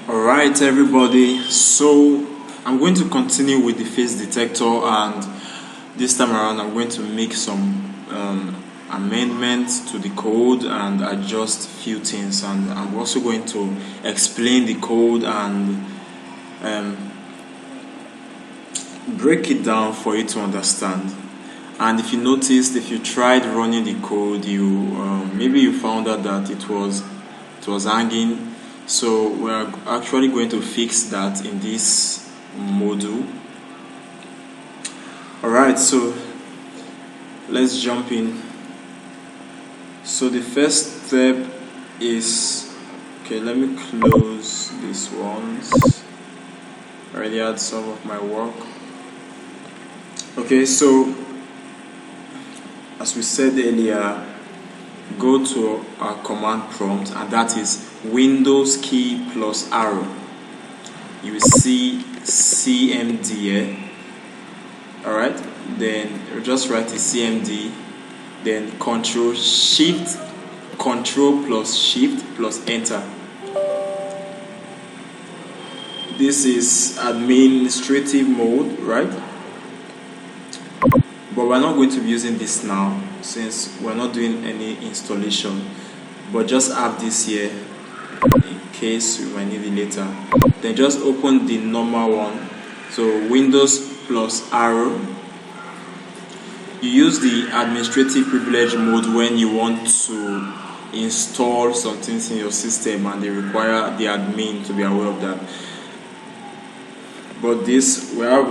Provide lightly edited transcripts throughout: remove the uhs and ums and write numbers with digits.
Alright everybody, so I'm going to continue with the face detector, and this time around I'm going to make some amendments to the code and adjust few things, and I'm also going to explain the code and break it down for you to understand. And if you noticed, if you tried running the code, maybe you found out that it was hanging. So we're actually going to fix that in this module. Alright, so let's jump in. So the first step is, okay, let me close these ones. I already had some of my work. Okay, so as we said earlier, go to our command prompt, and that is Windows key plus arrow. You will see CMD here. Alright, then just write the CMD, then Control plus Shift plus Enter. This is administrative mode, right? But we're not going to be using this now since we're not doing any installation, but just have this here in case we might need it later. Then just open the normal one, so Windows plus arrow. You use the administrative privilege mode when you want to install some things in your system and they require the admin to be aware of that. But this we have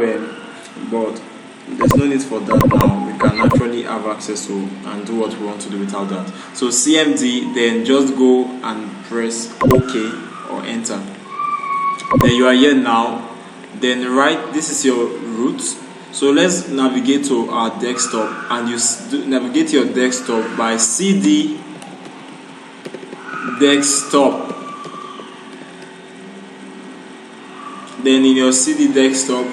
but there's no need for that now. We can actually have access to and do what we want to do without that. So CMD, then just go and press OK or Enter. Then you are here now. Then this is your root. So let's navigate to our desktop, and you navigate your desktop by CD desktop. Then in your CD desktop,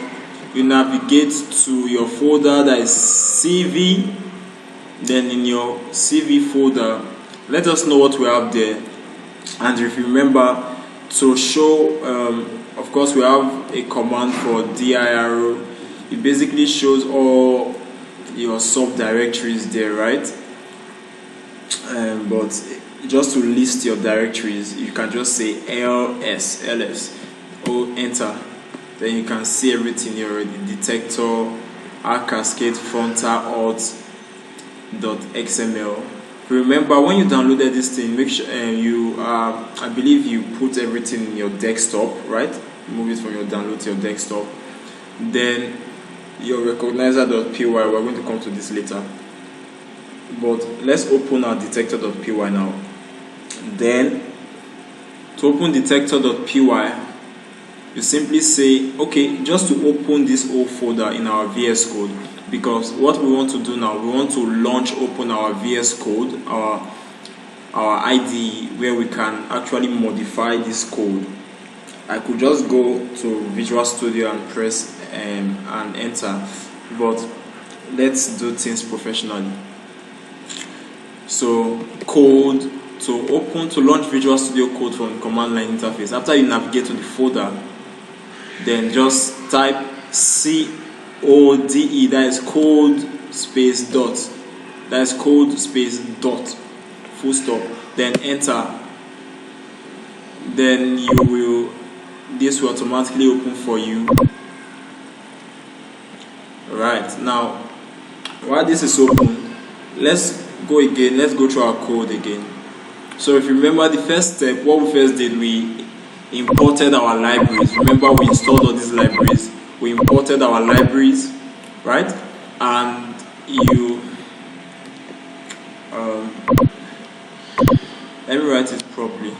you navigate to your folder that is CV. Then in your CV folder, let us know what we have there. And if you remember to show, of course we have a command for dir. It basically shows all your subdirectories there, right? But just to list your directories, you can just say ls, enter. Then you can see everything here already. Detector, cascade, frontal, alt.xml. Remember, when you downloaded this thing, make sure I believe you put everything in your desktop, right? Move it from your download to your desktop. Then your recognizer.py, we're going to come to this later. But let's open our detector.py now. Then to open detector.py, you simply say, okay, just to open this old folder in our VS Code, because what we want to do now, we want to open our VS Code, our IDE, where we can actually modify this code. I could just go to Visual Studio and press and enter, but let's do things professionally. So code to launch Visual Studio Code from command line interface. After you navigate to the folder, then just type CODE, that is code space dot, that is code space dot, full stop, then enter. Then this will automatically open for you. Right, now while this is open, let's go through our code again. So if you remember the first step, what we first did, we imported our libraries. Remember, we installed all these libraries. We imported our libraries, right? And let me write it properly.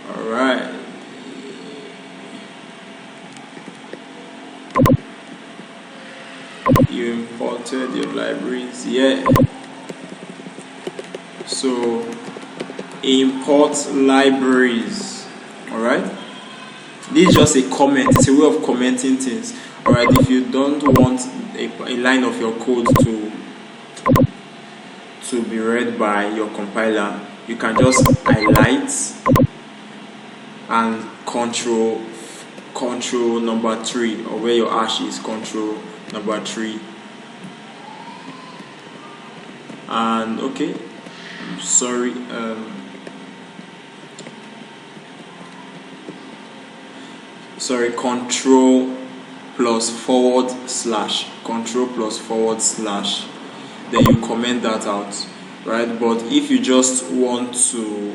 Alright. You imported your libraries, yeah. So import libraries. Alright, this is just a comment. It's a way of commenting things. Alright, if you don't want a line of your code to be read by your compiler, you can just highlight and control number 3, or where your hash is, control number 3. And okay, sorry, control plus forward slash, then you comment that out, right? But if you just want to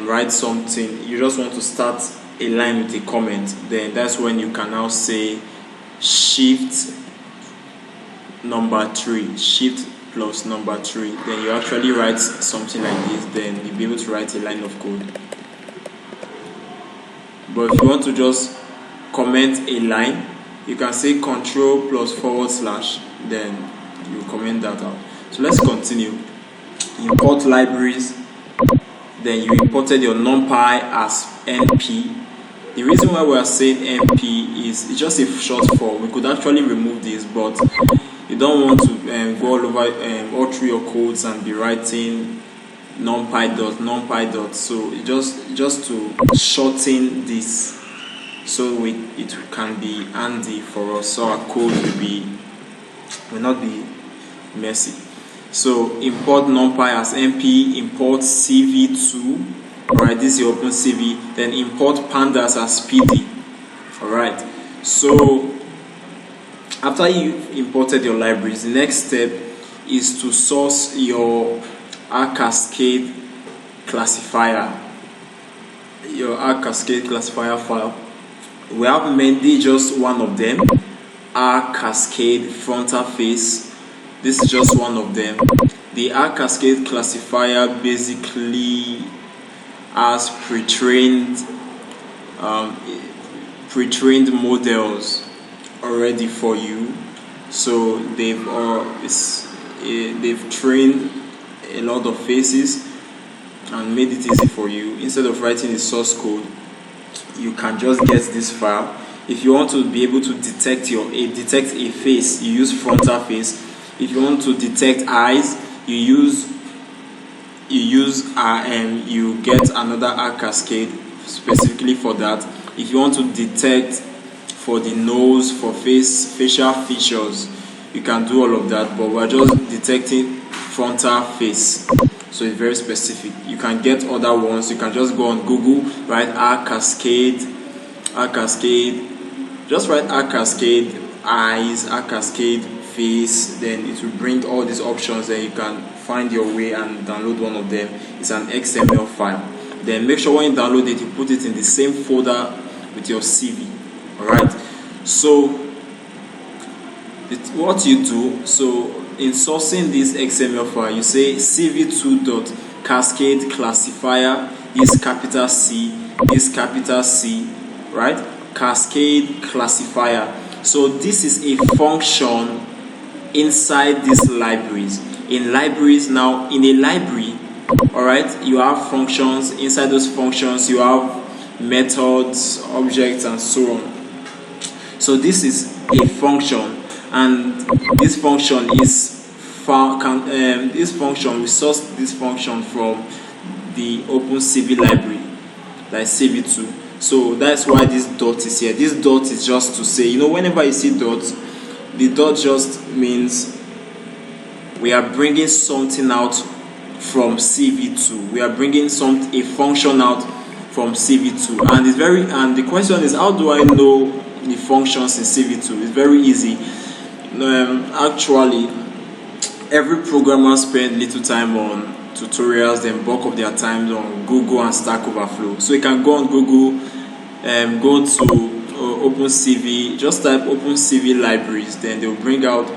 write something, you just want to start a line with a comment, then that's when you can now say shift number 3, shift plus number 3, then you actually write something like this, then you'll be able to write a line of code. But if you want to just comment a line, you can say control plus forward slash, then you comment that out. So let's continue. Import libraries, then you imported your numpy as np. The reason why we are saying np is it's just a short form. We could actually remove this, but you don't want to go all over all through your codes and be writing numpy dot. So it just to shorten this, so it can be handy for us, so our code will not be messy. So import numpy as np, import cv2. Alright, this is your open cv. Then import pandas as pd. Alright, so after you've imported your libraries, the next step is to source your Cascade classifier, file. We have mainly just one of them, Cascade frontal-face. This is just one of them. The Cascade classifier basically has pre-trained models already for you. So they've trained a lot of faces and made it easy for you. Instead of writing the source code, you can just get this file. If you want to be able to detect a face, you use frontal face. If you want to detect eyes, you get another Cascade specifically for that. If you want to detect for the nose, for facial features, you can do all of that, but we're just detecting frontal face, so it's very specific. You can get other ones. You can just go on Google, write Cascade, just write Cascade eyes, Cascade face, then it will bring all these options, then you can find your way and download one of them. It's an XML file. Then make sure when you download it, you put it in the same folder with your CV. Alright, so what you do, so in sourcing this XML file, you say cv2.cascade classifier is capital C, right? Cascade classifier. So this is a function inside these libraries. In a library, alright, you have functions. Inside those functions, you have methods, objects, and so on. So this is a function, and this function is we source this function from the OpenCV library, like CV2. So that's why this dot is here. This dot is just to say, whenever you see dots, the dot just means we are bringing something out from CV2. We are bringing a function out from CV2, and the question is, how do I know the functions in CV2? It's very easy. Actually, every programmer spends little time on tutorials, then bulk of their time on Google and Stack Overflow. So you can go on Google, go to OpenCV, just type OpenCV libraries, then they'll bring out.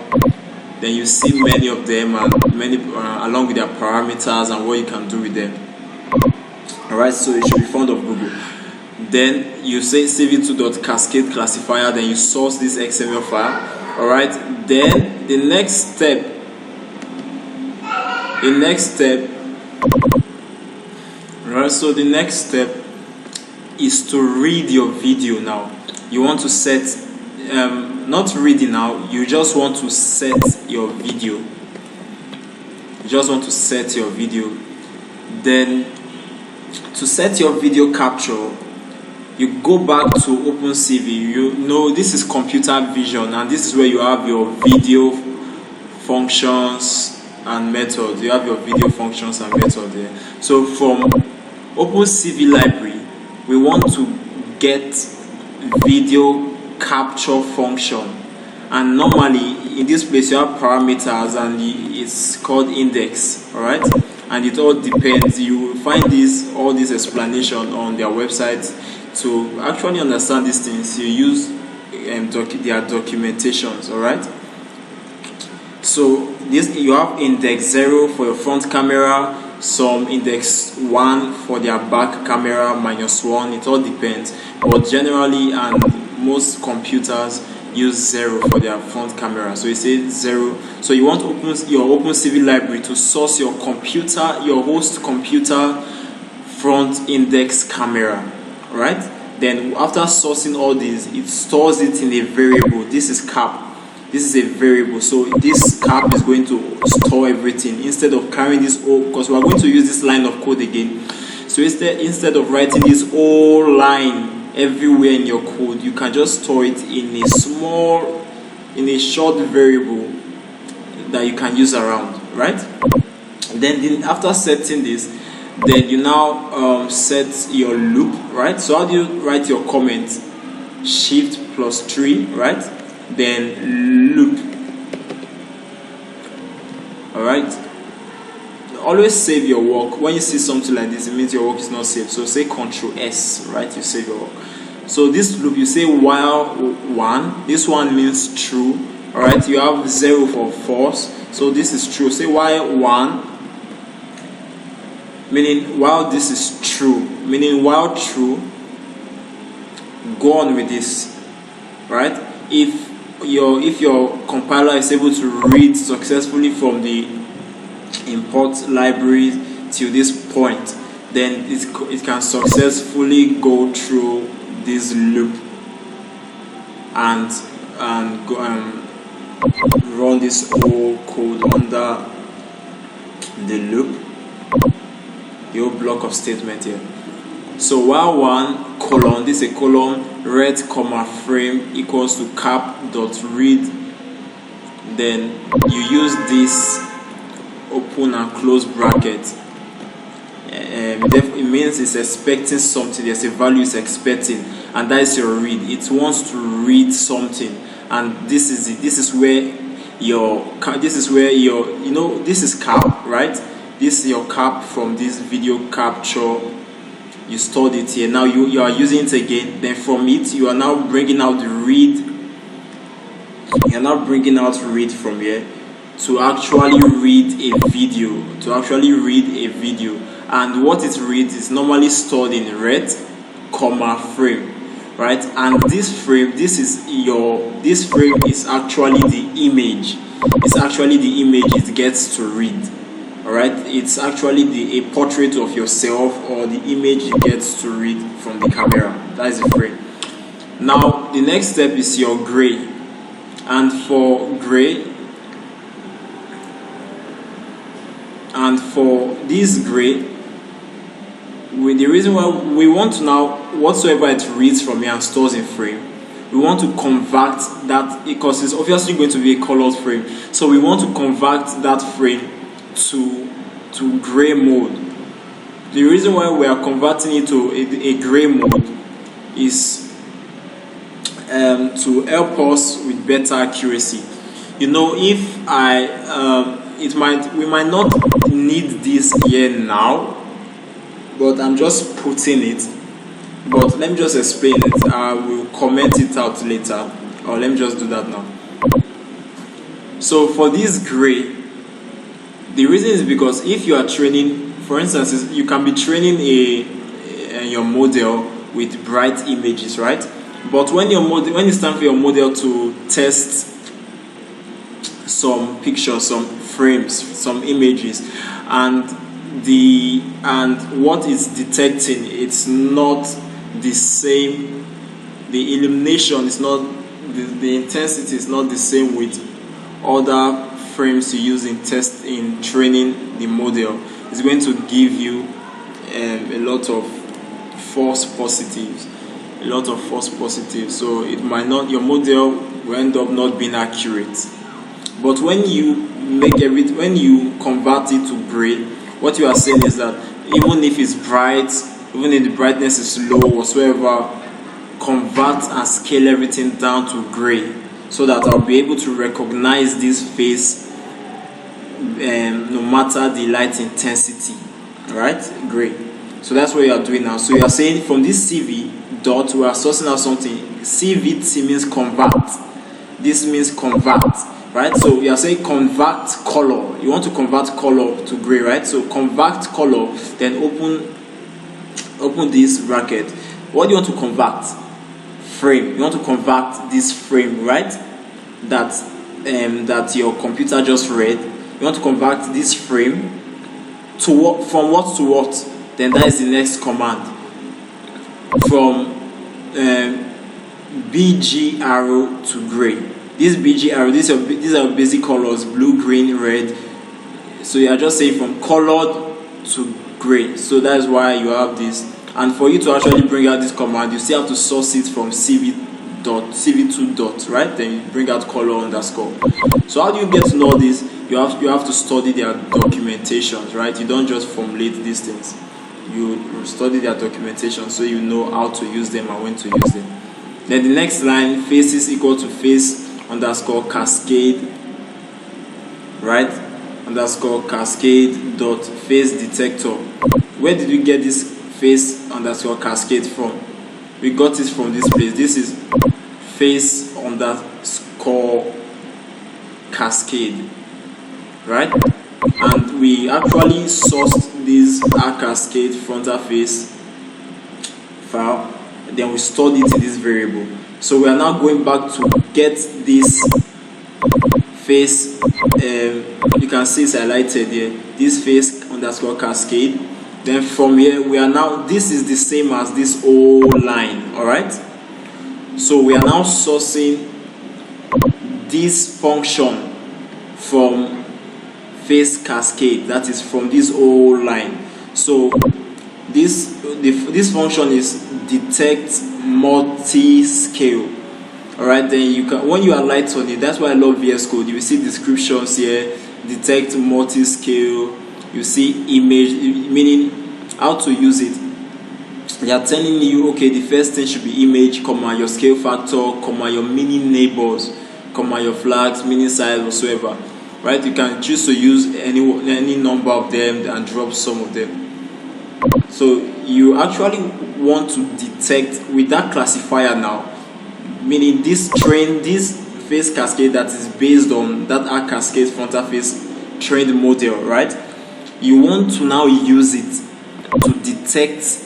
Then you see many of them, and many along with their parameters and what you can do with them. Alright, so you should be fond of Google. Then you say cv2.cascade classifier, then you source this XML file. Alright, then the next step is to read your video. Now you want to set not reading, now you just want to set your video. Then to set your video capture, you go back to OpenCV. You know this is computer vision, and this is where you have your video functions and methods. You have your video functions and methods there. So from OpenCV library, we want to get video capture function, and normally in this place you have parameters, and it's called index. All right, and it all depends. You will find all this explanation on their website. To actually understand these things, you use their documentations. All right, so this, you have index 0 for your front camera, some index 1 for their back camera, -1. It all depends, but generally, and most computers use 0 for their front camera. So you say 0. So you want your OpenCV library to source your host computer front index camera. Right? Then after sourcing all these, it stores it in a variable. This is cap. This is a variable. So this cap is going to store everything instead of carrying this whole, because we are going to use this line of code again. So instead of writing this whole line everywhere in your code, you can just store it in a short variable that you can use around, right? Then after setting this, then you now set your loop, right? So how do you write your comment? Shift +3, right? Then loop. All right. Always save your work. When you see something like this, it means your work is not saved. So say Ctrl S, right? You save your work. So this loop, you say while 1. This one means true. All right. You have 0 for false. So this is true. Say while 1. Meaning while this is true, meaning while true, go on with this, right? If your compiler is able to read successfully from the import library till this point, then it can successfully go through this loop and go and run this whole code under the loop. Your block of statement here. So while 1 colon, this is a colon, red comma frame equals to cap dot read. Then you use this open and close bracket. It means it's expecting something. There's a value it's expecting, and that is your read. It wants to read something, and this is it. This is where this is cap, right? This is your cap from this video capture. You stored it here. Now you are using it again. Then from it, you are now bringing out the read. You are now bringing out read from here to actually read a video. And what it reads is normally stored in red, comma frame, right? And this frame is actually the image. It's actually the image it gets to read. Alright, it's actually a portrait of yourself or the image it gets to read from the camera. That is the frame. Now the next step is your gray. And for this gray, the reason why we want to now, whatsoever it reads from here and stores in frame, we want to convert that, because it's obviously going to be a colored frame. So we want to convert that frame to gray mode. The reason why we are converting it to a gray mode is to help us with better accuracy. If we might not need this here now, but I'm just putting it. But let me just explain it. I will comment it out later, or let me just do that now. So for this gray, the reason is because if you are training, for instance, you can be training your model with bright images, right? But when it's time for your model to test some pictures, some frames, some images, and what it's detecting, it's not the same. The illumination is not, the intensity is not the same with other frames you use in training the model. is going to give you a lot of false positives. So it might not, your model will end up not being accurate. But when you convert it to gray, what you are saying is that even if it's bright, even if the brightness is low whatsoever, convert and scale everything down to gray, so that I'll be able to recognize this face no matter the light intensity. Alright, gray. So that's what you are doing now. So you are saying from this CV dot, we are sourcing out something. CVT means convert. This means convert, right? So you are saying convert color. You want to convert color to gray, right? So convert color, then open this bracket. What do you want to convert? Frame. You want to convert this frame, right? That your computer just read. You want to convert this frame to what, from what to what? Then that is the next command. From BG arrow to gray. This BG arrow, these are basic colors: blue, green, red. So you are just saying from colored to gray. So that is why you have this. And for you to actually bring out this command, you still have to source it from CV2 dot, right? Then you bring out color underscore. So how do you get to know this? You have to study their documentations, right? You don't just formulate these things. You study their documentation so you know how to use them and when to use them. Then the next line, faces equal to face underscore cascade, right? Underscore cascade dot face detector. Where did we get this face underscore cascade from? We got it from this place. This is face underscore cascade, right? And we actually sourced this cascade frontal face file, then we stored it in this variable. So we are now going back to get this face. You can see it's highlighted here, this face underscore cascade. Then from here we are now, this is the same as this whole line. All right, so we are now sourcing this function from face cascade, that is from this whole line. So this function is detect multi-scale. All right, then you can, when you are light on it, that's why I love VS Code. You will see descriptions here, detect multi-scale. You see image, meaning how to use it. They are telling you, okay, the first thing should be image, comma, your scale factor, comma, your mini neighbors, comma, your flags, mini size, whatsoever. Right? You can choose to use any number of them and drop some of them. So you actually want to detect with that classifier now, meaning this face cascade that is based on that arc cascade frontal face trained model, right? You want to now use it to detect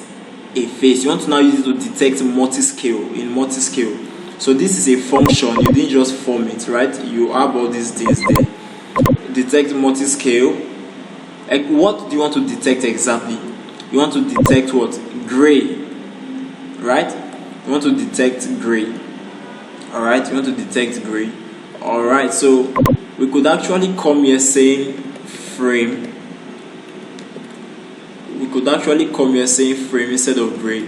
a face. You want to now use it to detect multi-scale. So this is a function. You didn't just form it, right? You have all these things there. Detect multi-scale. Like, what do you want to detect exactly? You want to detect what? Gray, right? You want to detect gray. All right, you want to detect gray. All right, so we could actually come here saying frame. We could actually come here saying frame instead of gray.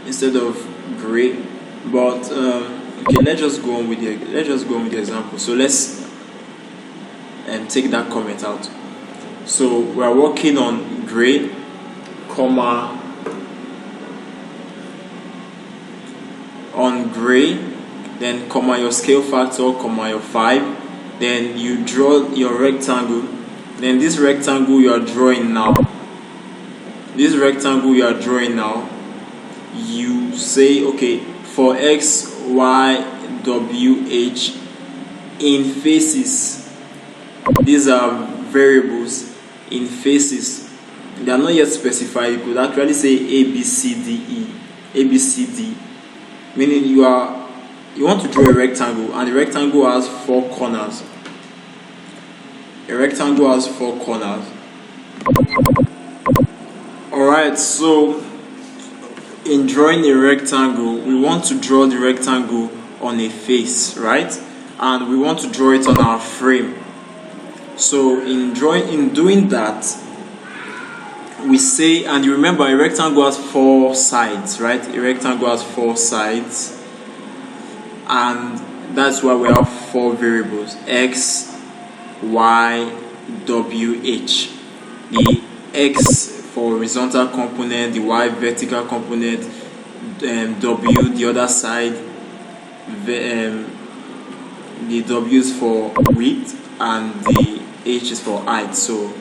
Instead of gray. But okay, let's just go on with the example. So let's take that comment out. So we are working on gray, comma, on gray, then comma your scale factor, comma your 5, then you draw your rectangle. Then this rectangle you are drawing now, you say, okay, for x, y, w, h in faces. These are variables in faces. They are not yet specified. You could actually say a, b, c, d, e, a, b, c, d, meaning you want to draw a rectangle, and the rectangle has 4 corners. A rectangle has 4 corners. Alright, so in drawing a rectangle, we want to draw the rectangle on a face, right? and we want to draw it on our frame. So in doing that, we say, and you remember a rectangle has 4 sides, right? A rectangle has 4 sides, and that's why we have 4 variables: x, y, w, h. The x for horizontal component, the y vertical component, w the other side, the w is for width, and the h is for height. So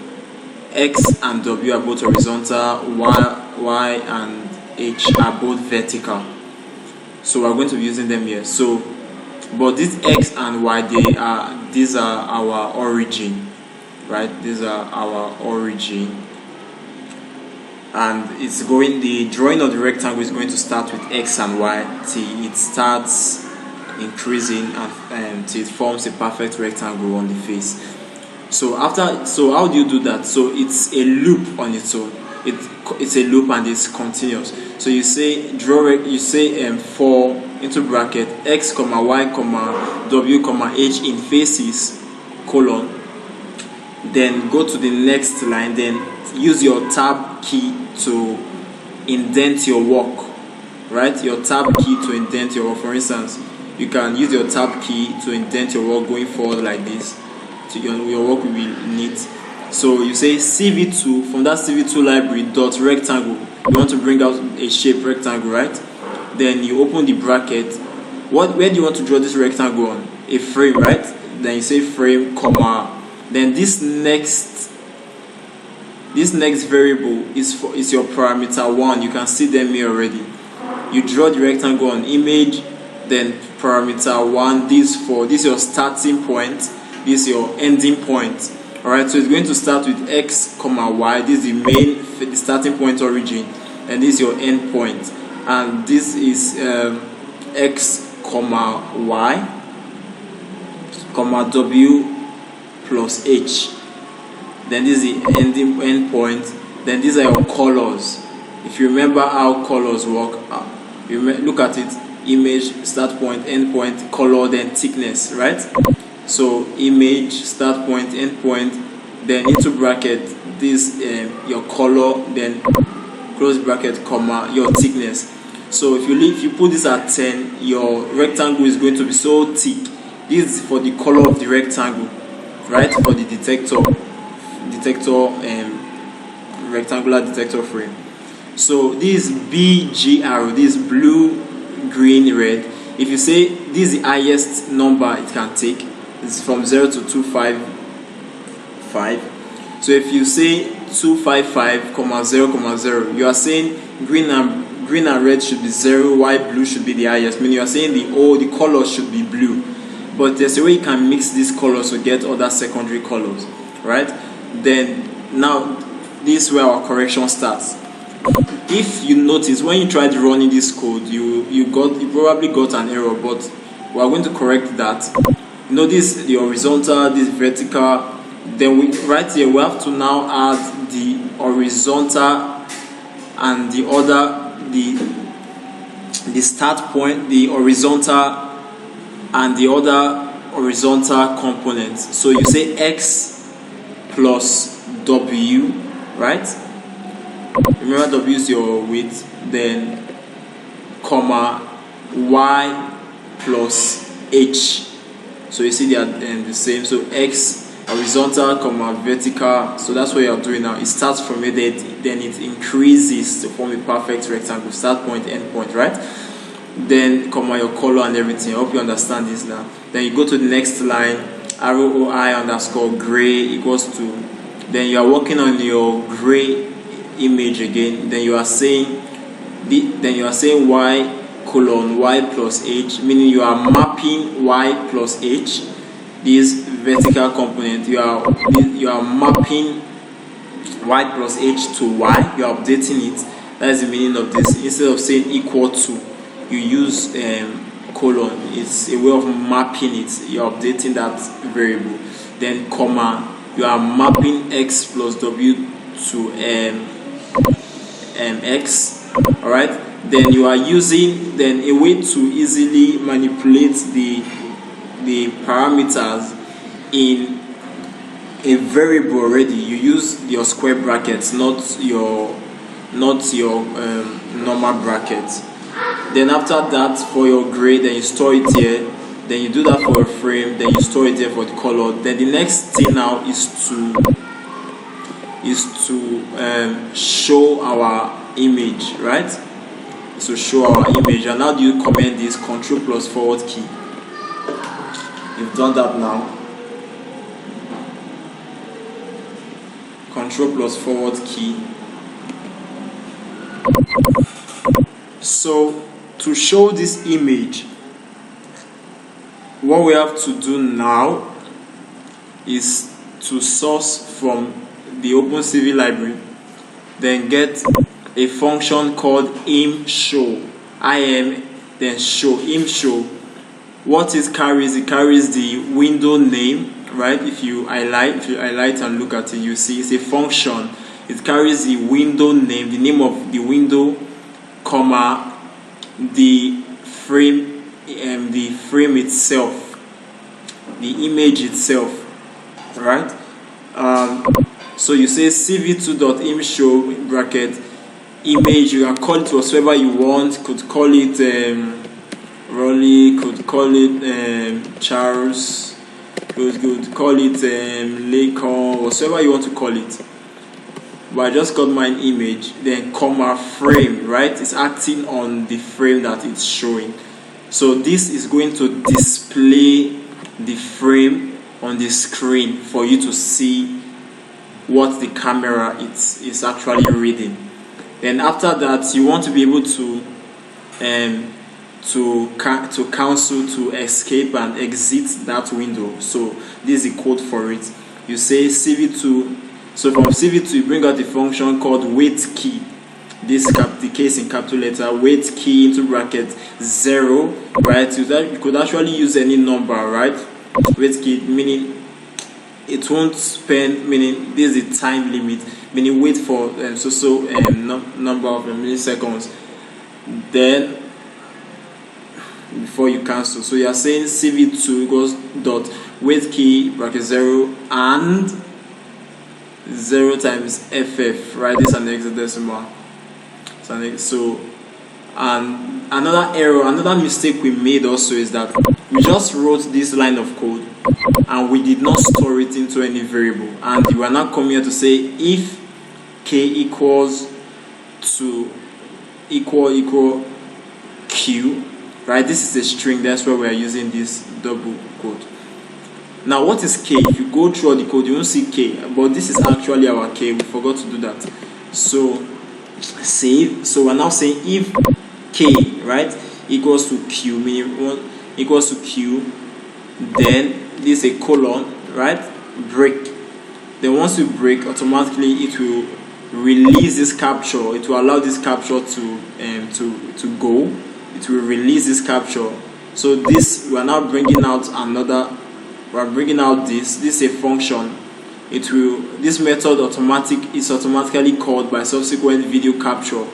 x and w are both horizontal, y and h are both vertical. So we're going to be using them here. So, but these x and y, these are our origin, right? These are our origin, and the drawing of the rectangle is going to start with x and y till it starts increasing and till it forms a perfect rectangle on the face. So how do you do that? So it's a loop on its own. It's a loop and it's continuous. So you say for into bracket x comma y comma w comma h in faces colon. Then go to the next line. Then use your tab key to indent your work. Right? Your tab key to indent your work. For instance, you can use your tab key to indent your work going forward like this. So your work will be neat. So you say CV2, from that CV2 library dot rectangle. You want to bring out a shape rectangle, right? Then you open the bracket. Where do you want to draw this rectangle on? A frame, right? Then you say frame, comma. Then this next variable is your parameter 1. You can see them here already. You draw the rectangle on image, then parameter 1. This is your starting point. This is your ending point. Alright, so it's going to start with x comma y. This is the starting point origin, and this is your end point, and this is x comma y comma w plus h. Then this is the end point. Then these are your colors. If you remember how colors work, look at it: image, start point, end point, color, then thickness, right? So image, start point, end point, then into bracket this your color, then close bracket, comma, your thickness. So if you put this at 10, your rectangle is going to be so thick. This is for the color of the rectangle, right? For the rectangular detector frame. So this BG arrow, this blue, green, red. If you say this is the highest number it can take, it's from 0 to 255. So if you say 255, 0, 0, you are saying green and red should be 0, white, blue should be the highest. Meaning you are saying the colors should be blue. But there's a way you can mix these colors to get other secondary colors, right? Then now this is where our correction starts. If you notice when you tried running this code, you probably got an error, but we are going to correct that. Notice the horizontal, this vertical. Then right here we have to now add the horizontal and the start point, the horizontal and the other horizontal components. So you say x plus w, right? Remember w is your width, then comma y plus h. So you see they are the same. So x horizontal, comma vertical. So that's what you are doing now. It starts from here, then it increases to form a perfect rectangle. Start point, end point, right? Then comma your color and everything. I hope you understand this now. Then you go to the next line. ROI underscore gray equals to. Then you are working on your gray image again. Then you are saying y colon y plus h, meaning you are mapping y plus h, this vertical component. You are mapping y plus h to y. You are updating it. That is the meaning of this. Instead of saying equal to, you use colon. It's a way of mapping it. You are updating that variable. Then comma, you are mapping x plus w to x. All right. Then you are using a way to easily manipulate the the parameters in a variable already, you use your square brackets, not your normal brackets. Then after that, for your grade, then you store it here. Then you do that for a frame. Then you store it here for the color. Then the next thing now is to show our image, right? So show our image. And how do you comment this? Control plus forward key. You've done that now. Control plus forward key. So to show this image, what we have to do now is to source from the OpenCV library, then get a function called imShow. Then show imShow. What it carries the window name, right? If you highlight and look at it, you see it's a function. It carries the window name, the name of the window, comma, the frame itself, the image itself, right? So you say cv2.imShow bracket image. You can call it whatever you want. Could call it Rolly, could call it Charles, could call it Lakon, whatever you want to call it. But I just got my image, then comma frame, right? It's acting on the frame that it's showing. So this is going to display the frame on the screen for you to see what the camera is actually reading. Then after that, you want to be able to cancel, to escape and exit that window. So this is the code for it. You say CV2. So from CV2, you bring out the function called wait key. This the case in capital letter, wait key into bracket 0, right? You could actually use any number, right? Wait key meaning it won't spend, meaning this is the time limit, meaning wait for number of milliseconds. Then before you cancel, so you are saying CV2 equals dot wait key bracket 0 and 0 times ff, right? This is an hexadecimal. So, and another mistake we made also is that we just wrote this line of code and we did not store it into any variable, and we are now coming here to say if k equals to equal q, right? This is a string, that's why we are using this double quote. Now what is k? If you go through all the code, you won't see k, but this is actually our k. We forgot to do that. So save. So we're now saying if k, right, equals to q, meaning 1 equals to q, then this is a colon, right, break. Then once you break, automatically it will release this capture. It will allow this capture to go. It will release this capture. So this, we are now bringing out another. We are bringing out this. This is a function. It will. This method is automatically called by subsequent video capture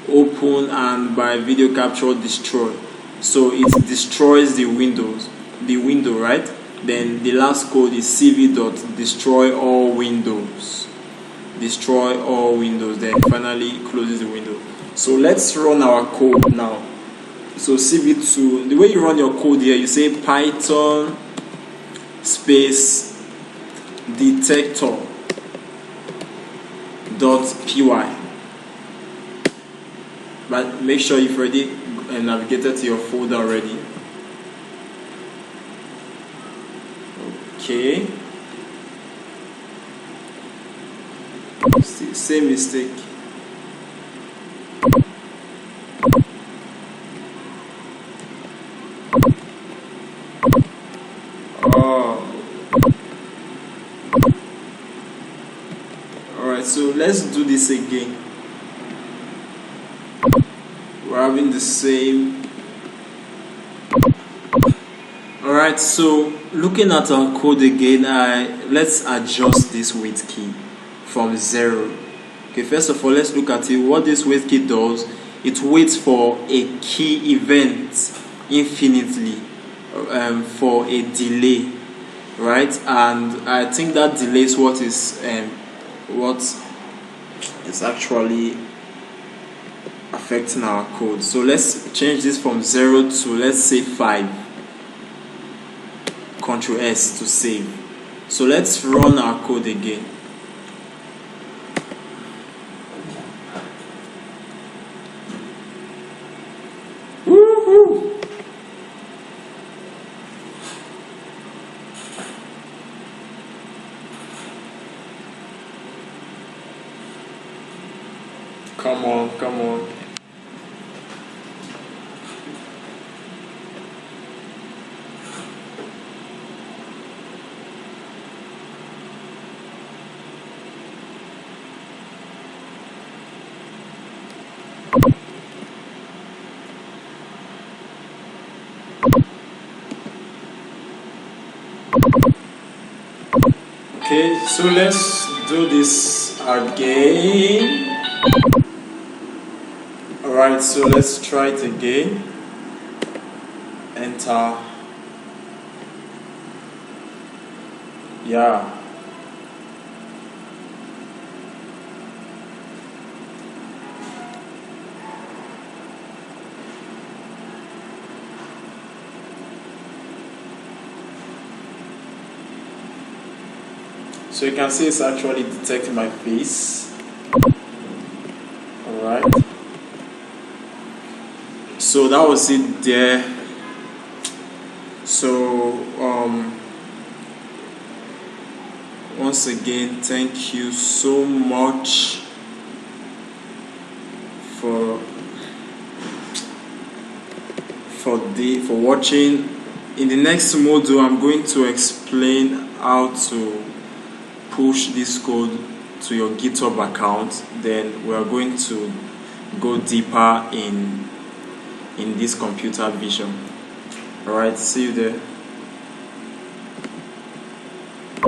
open and by video capture destroy. So it destroys the window, right? Then the last code is cv.destroy all windows. Destroy all windows. Then finally closes the window. So let's run our code now. So cv2. The way you run your code here, you say Python space detector .py, but make sure you've already navigated to your folder already. Okay, same mistake. So let's do this again. We're having the same. Alright, so looking at our code again, let's adjust this wait key from 0. Okay, first of all, let's look at it. What this wait key does, it waits for a key event infinitely. for a delay, right? And I think that delay is what is actually affecting our code. So let's change this from 0 to, let's say, 5. Ctrl S to save. So let's run our code again. Woohoo! Come on, come on. Okay, so let's do this again. Alright, so let's try it again. Enter. Yeah. So you can see it's actually detecting my face. Alright. So that was it there. So once again, thank you so much for watching. In the next module, I'm going to explain how to push this code to your GitHub account. Then we are going to go deeper in this computer vision. Alright, see you there.